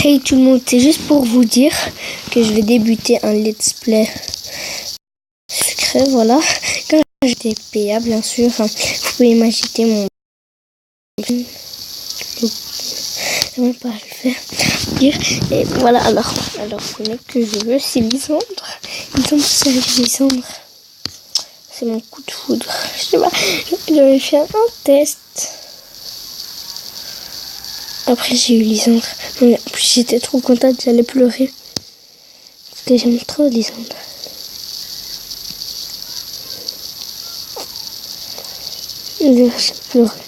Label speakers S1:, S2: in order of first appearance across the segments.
S1: Hey tout le monde, c'est juste pour vous dire que je vais débuter un let's play secret, voilà. Quand j'étais PA, bien sûr, vous pouvez m'agiter mon... Je ne vais pas le faire. Et voilà, alors le mec que je veux, c'est Lisandre. Lisandre. C'est mon coup de foudre. Je sais pas, j'avais fait un test. Après j'ai eu Lisandre. Mais j'étais trop contente, j'allais pleurer. Parce que j'aime trop Lisandre. J'ai pleuré.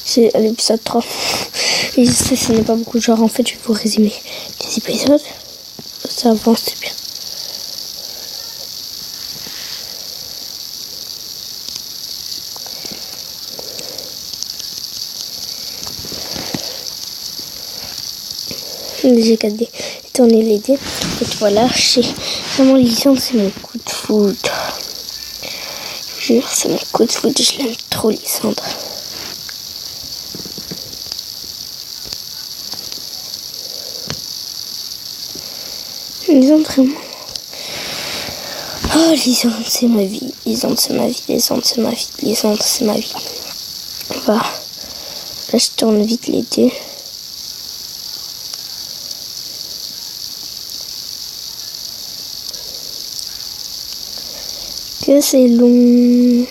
S1: C'est l'épisode 3. Et je sais, ce n'est pas beaucoup. Genre en fait je vais vous résumer les épisodes. Ça avance, c'est bien. J'ai 4D, tourner les dés. Et voilà, vraiment Lisandre, c'est mon coup de foudre. Je jure, c'est mon coup de foudre, je l'aime trop Lisandre. Lisandre, vraiment. Oh, Lisandre, c'est ma vie. Lisandre, c'est ma vie. Lisandre, c'est ma vie. Lisandre, c'est ma vie. Voilà. Là, je tourne vite les dés. Que c'est long.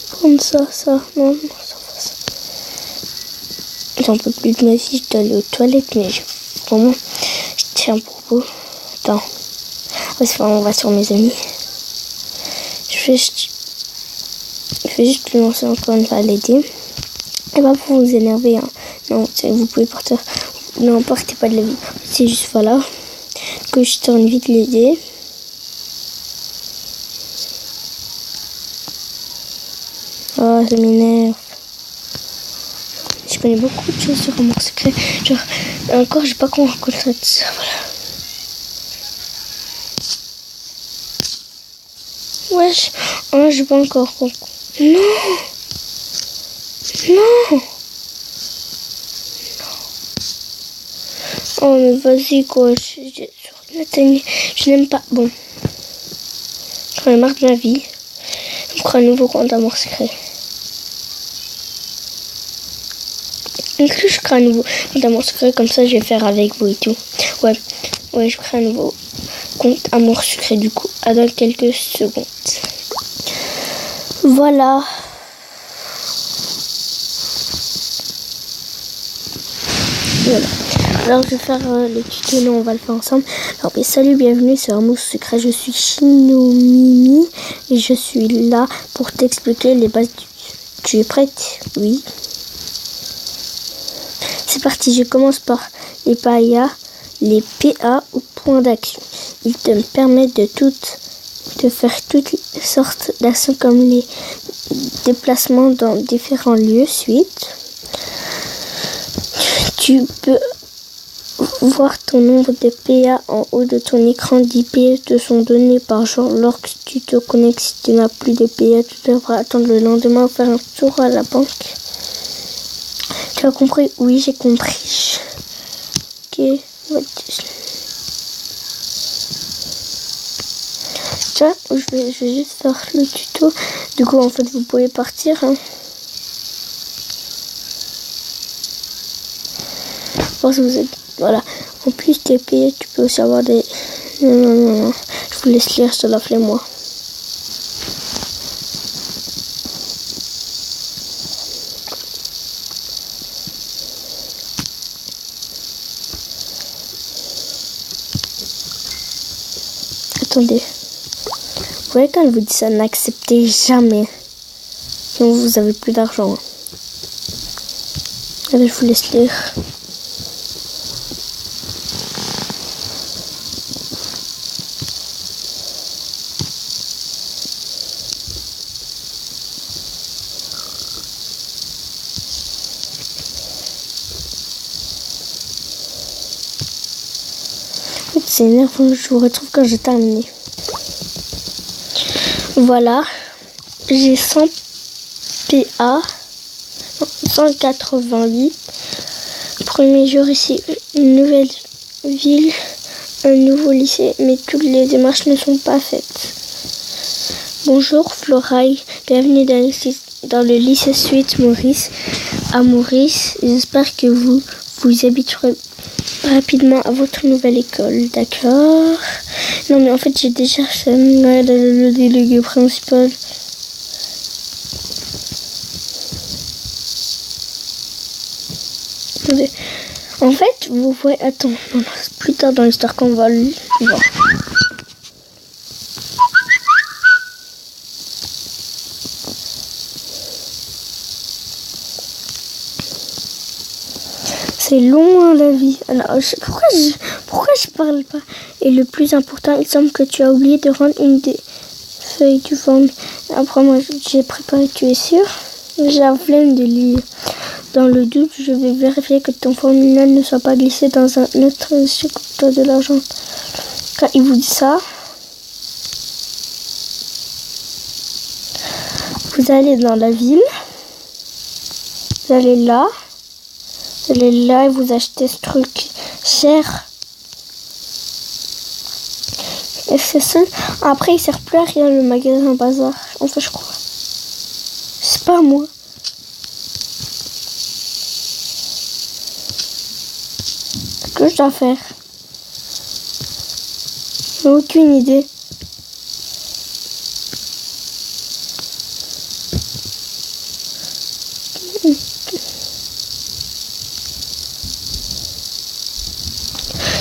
S1: Prendre ça, non, ça va ça. J'en peux plus de ma vie, je dois aller aux toilettes, mais vraiment, je tiens un propos. Attends, on va sur mes amis. Je vais juste lui lancer encore une fois l'aider. Et pas pour vous énerver, hein. Non, vous pouvez partir. Non, partez pas de la vie. C'est juste voilà. Que je tourne vite les dés. Oh, ça m'énerve. Je connais beaucoup de choses sur Amour Secret. Genre, encore, j'ai pas rencontré ça. Voilà. Wesh. Oh, j'ai pas encore rencontré. Non. Oh, mais vas-y, quoi. Je n'aime pas. Bon. J'en ai marre de ma vie. Je prends un nouveau compte Amour Secret. Est-ce que je crée un nouveau compte Amour Secret? Comme ça, je vais faire avec vous et tout. Ouais, je crée un nouveau compte Amour Secret du coup. À dans quelques secondes. Voilà. Alors je vais faire le tuto, on va le faire ensemble. Alors salut, bienvenue sur Amour Secret, je suis Shinomimi et je suis là pour t'expliquer les bases du... Tu es prête? Oui. C'est parti, je commence par les PA ou points d'action. Ils te permettent de faire toutes sortes d'actions comme les déplacements dans différents lieux. Suite, tu peux voir ton nombre de PA en haut de ton écran. 10 PA te sont donnés par jour. Lorsque tu te connectes, si tu n'as plus de PA, tu devras attendre le lendemain ou faire un tour à la banque. Tu as compris? Oui, j'ai compris. Ok. Tiens, je vais juste faire le tuto. Du coup, en fait, vous pouvez partir. Hein. Parce que vous êtes... Voilà. En plus, tes payés, tu peux aussi avoir des... Non. Je vous laisse lire sur la flemme, moi. Attendez. Vous voyez quand elle vous dit ça, n'acceptez jamais. Sinon vous avez plus d'argent. Allez, je vous laisse lire. C'est énervant, je vous retrouve quand j'ai terminé. Voilà, j'ai 100 PA 188. Premier jour ici, une nouvelle ville, un nouveau lycée, mais toutes les démarches ne sont pas faites. Bonjour Floraille, bienvenue dans le lycée Suite Maurice. À Maurice, j'espère que vous vous habituerez rapidement à votre nouvelle école, d'accord? Non mais en fait j'ai déjà le délégué principal. En fait, vous voyez, attends, non, c'est plus tard dans l'histoire qu'on va le voir. C'est long hein, la vie. Alors, pourquoi je parle pas? Et le plus important, il semble que tu as oublié de rendre une des feuilles du formulaire. Après moi, j'ai préparé, tu es sûr? J'ai la flemme de lire. Dans le doute, je vais vérifier que ton formulaire ne soit pas glissé dans un autre coupeur de l'argent. Quand il vous dit ça, vous allez dans la ville, vous allez là et vous achetez ce truc cher. Et c'est ça. Après, il sert plus à rien le magasin bazar. Enfin, je crois. C'est pas moi. Qu'est-ce que je dois faire? J'ai aucune idée.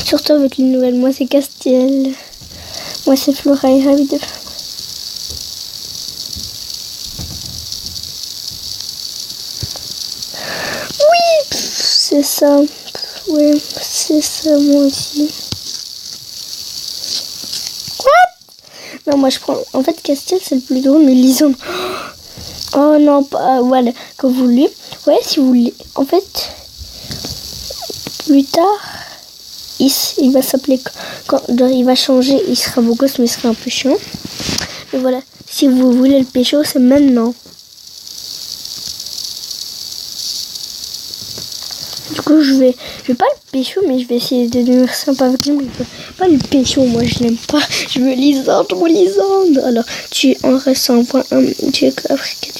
S1: Surtout avec les nouvelles. Moi, c'est Castiel. Moi, c'est Floraille. Ravi de... Oui, c'est ça. Oui, c'est ça, moi aussi. What? Non, moi, je prends... En fait, Castiel, c'est le plus drôle, mais Lisandre... Oh non, pas... Voilà, quand vous voulez. Ouais, si vous voulez. En fait, plus tard... Il va s'appeler quand il va changer, il sera beau gosse mais il sera un peu chiant. Et voilà, si vous voulez le pécho, c'est maintenant. Du coup, je vais pas le pécho, mais je vais essayer de devenir sympa avec lui. Mais pas le pécho, moi je l'aime pas. Je veux Lisandre ou Lisandre. Alors, tu en restes en point un. Tu es africain.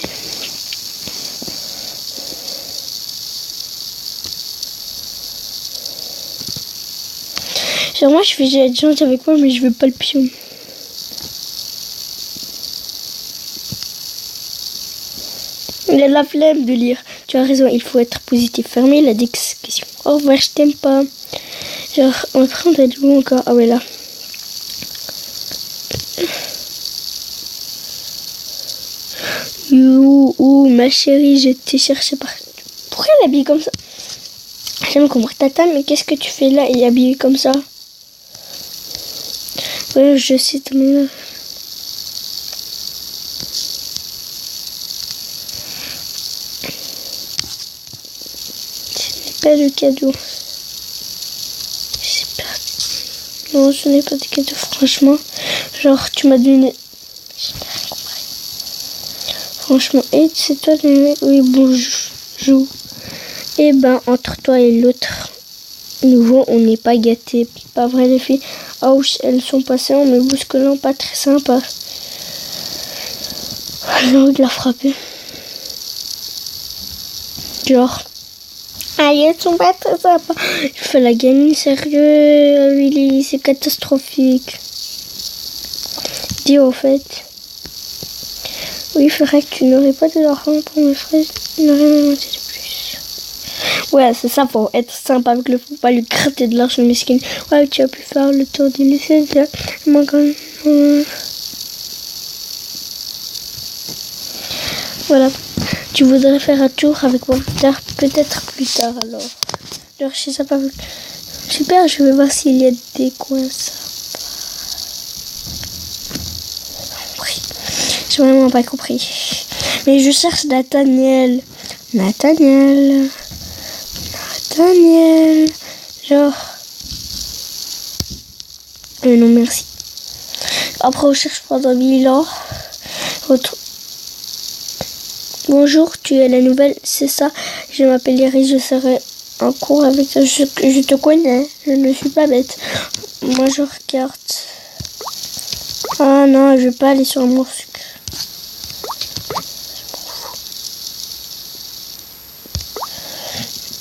S1: Genre moi je vais être gentil avec moi mais je veux pas le pion. Il a la flemme de lire. Tu as raison, il faut être positif. Fermez la discussion. Au revoir, je t'aime pas. Genre, en train d'être où encore? Ah ouais là. Ouh, ma chérie, je t'ai cherché partout. Pourquoi elle est habillée comme ça? J'aime comprendre. Tata, mais qu'est-ce que tu fais là et habillée comme ça? Ouais, je sais, mais... Ce n'est pas le cadeau. C'est pas... Non, ce n'est pas de cadeau, franchement. Genre, tu m'as donné... J'ai rien compris. Franchement, et c'est toi le... Oui, bonjour. Eh ben, entre toi et l'autre nouveau, on n'est pas gâtés. Pas vrai, les filles? Ouch, elles sont passées en me bousculant, pas très sympa. J'ai envie de la frapper. Genre, aïe, elles sont pas très sympas. Il faut la gagner, sérieux, Willy, c'est catastrophique. Dis au fait. Oui, il faudrait que tu n'aurais pas de l'argent pour mes frères. Je n'aurais rien demandé de plus. Ouais, c'est ça, pour être sympa avec le faut pas lui gratter de l'argent mesquine. Ouais, tu as pu faire le tour du lycée. Voilà. Tu voudrais faire un tour avec moi plus tard, peut-être plus tard alors. Alors, je sais pas. Super, je vais voir s'il y a des coins sympas. J'ai vraiment pas compris. Mais je cherche Nathaniel. Genre. Non, merci. Après, on cherche pendant 1000 ans. Bonjour, tu es la nouvelle, c'est ça. Je m'appelle Iris, je serai en cours avec toi. Je te connais, je ne suis pas bête. Moi, je regarde. Ah non, je vais pas aller sur Amour Sucré.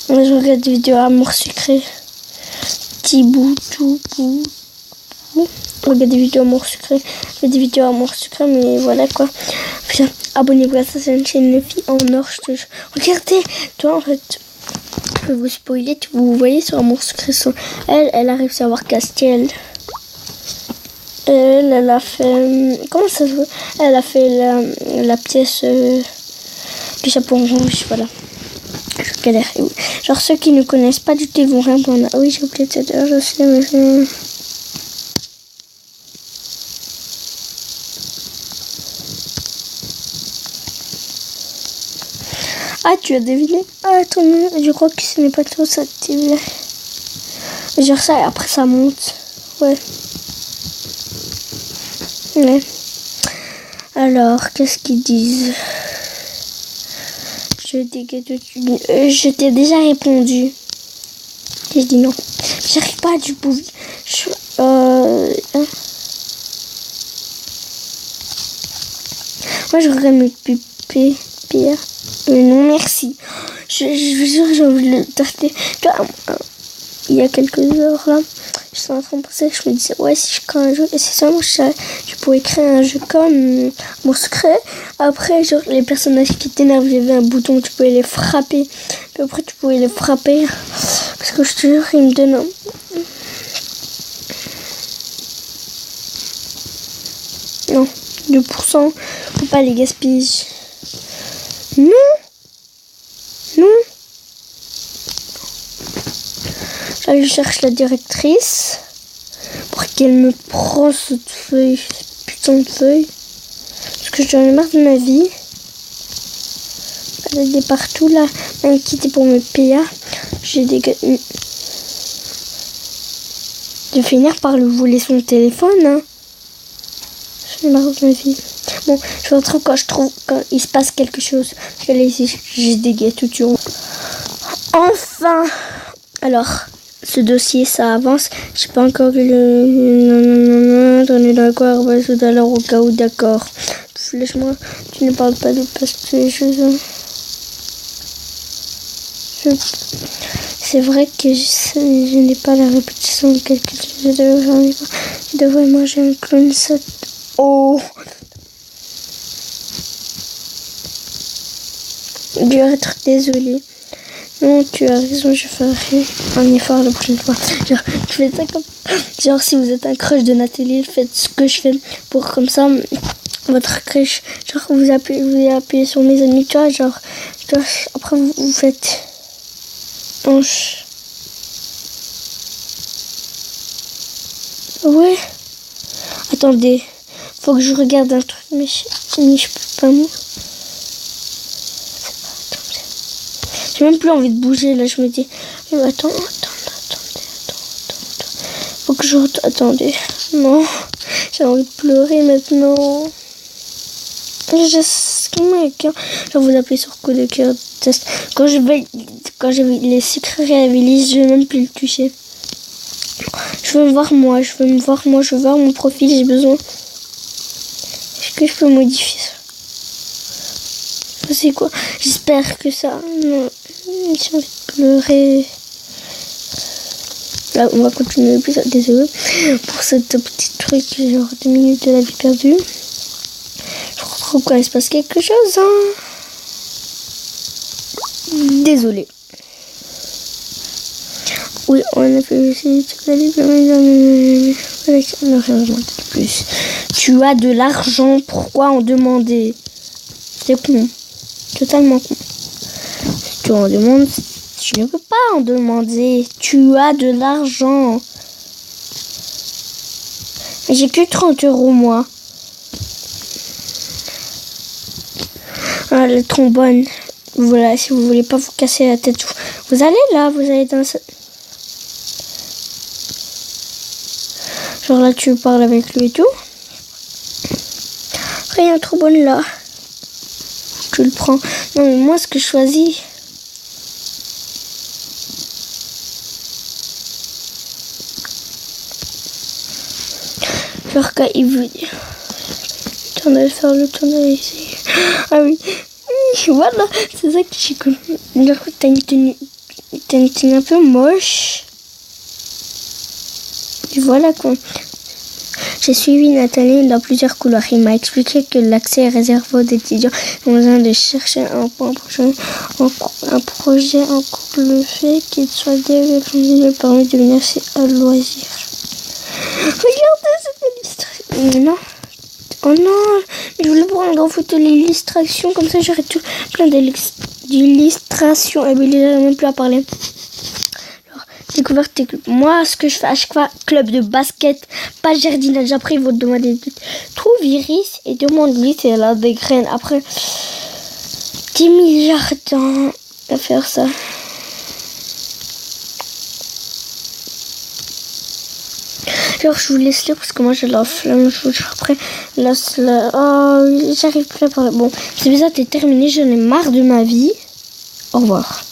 S1: Moi, je regarde des vidéos Amour Sucré. Tibou, tout, bou. Je regarde des vidéos Amour Sucré. Je fais des vidéos Amour Sucré, mais voilà quoi. Putain, abonnez-vous à ça, c'est une chaîne de filles en or, je te jure. Regardez, toi en fait, je vais vous spoiler, vous voyez sur Amour Sucré, elle a réussi à avoir Castiel. Elle a fait, comment ça se veut? Elle a fait la pièce du chapeau rouge, voilà. Je galère. Genre ceux qui ne connaissent pas du tout, ils vont rien prendre. Ah oui, j'ai oublié de cette heure, je sais, mais... Ah, tu as deviné? Ah, attends, je crois que ce n'est pas trop ça. Genre ça et après ça monte. Ouais. Ouais. Alors, qu'est-ce qu'ils disent? Je t'ai déjà répondu. J'ai dit non. J'arrive pas du coup. Moi, je regarde mes pupilles. Pire. Non, merci. Je vous jure, j'ai envie de le tarter. Il y a quelques heures là, je suis en train de penser, je me disais, ouais, si je crée un jeu, et c'est seulement je pourrais créer un jeu comme Mon Secret. Après, genre, les personnages qui t'énervent, il y avait un bouton, tu pouvais les frapper. Puis après, tu pouvais les frapper. Parce que je te jure, il me donne un... Non, 2%, faut pas les gaspiller. Non. Non. Je cherche la directrice pour qu'elle me prenne cette feuille, cette putain de feuille. Parce que j'en ai marre de ma vie. Elle est partout là, m'inquiéter pour mes PA. J'ai des gars. De finir par lui voler son téléphone. Hein. J'en ai marre de ma vie. Bon, je retrouve quand il se passe quelque chose. Je vais aller ici, j'ai des gars tout du haut. Enfin! Alors. Ce dossier, ça avance. J'ai pas encore vu le... On est d'accord, bah, tout à l'heure au cas où, d'accord. Lâche-moi, tu ne parles pas de parce que c'est vrai que je n'ai pas la répétition de quelque chose. Je devrais manger un clone ça. Oh! Je vais être désolée. Non, tu as raison, je ferai un effort la prochaine fois. Genre, je fais ça comme... Genre, si vous êtes un crush de Nathalie, faites ce que je fais pour comme ça, votre crush, genre, vous appuyez sur mes amis, tu vois, genre, après, vous faites... Hanche. Ouais. Attendez, faut que je regarde un truc, mais je peux pas, moi. J'ai même plus envie de bouger, là, je me dis, attends. Faut que je... Attendez, non, j'ai envie de pleurer maintenant. Genre, vous appuyez sur coup de cœur, test. Quand j'ai les secrets réhabilités, je vais même plus le toucher. Je veux me voir moi, je veux voir mon profil, j'ai besoin. Est-ce que je peux modifier ça? C'est quoi? J'espère que ça... Non, j'ai envie de pleurer. Là, on va continuer l'épisode, désolé pour cette petite truc, genre 2 minutes de la vie perdue. Je retrouve quand il se passe quelque chose, hein. Désolé. Oui, on a fait aussi plus. Tu as de l'argent, pourquoi en demander? C'est con. Totalement con. Si tu en demandes, tu ne peux pas en demander. Tu as de l'argent. J'ai que 30 €, moi. Ah, le trombone. Voilà, si vous voulez pas vous casser la tête, vous allez là, vous allez dans ce... Genre là, tu parles avec lui et tout. Après, il y a un trombone là. tu le prends. Non, mais moi, ce que je choisis... Genre quand il veut dire... Le tournage faire le tournage ici. Ah oui. Voilà, c'est ça que j'ai connu. Genre, t'as une tenue un peu moche. Et voilà quoi. J'ai suivi Nathalie dans plusieurs couloirs. Il m'a expliqué que l'accès est réservé aux étudiants qui ont besoin de chercher un projet en cours. Le fait qu'il soit développé leur permet de venir à loisir. Regardez cette illustration. Non. Oh non, je voulais prendre en photo l'illustration, comme ça j'aurais tout plein d'illustrations. Et bien, il n'arrive même plus à parler. Alors, découverte. Moi, ce que je fais à chaque fois, club de basket, pas jardinage. Après, ils vont te demander de trouve Iris et demande-lui si elle a des graines. Après, 10 000 jardins à faire ça. Alors je vous laisse lire parce que moi j'ai la flemme. Je vous jure après oh, j'arrive plus à parler. Bon, c'est bizarre, t'es terminé. J'en ai marre de ma vie. Au revoir.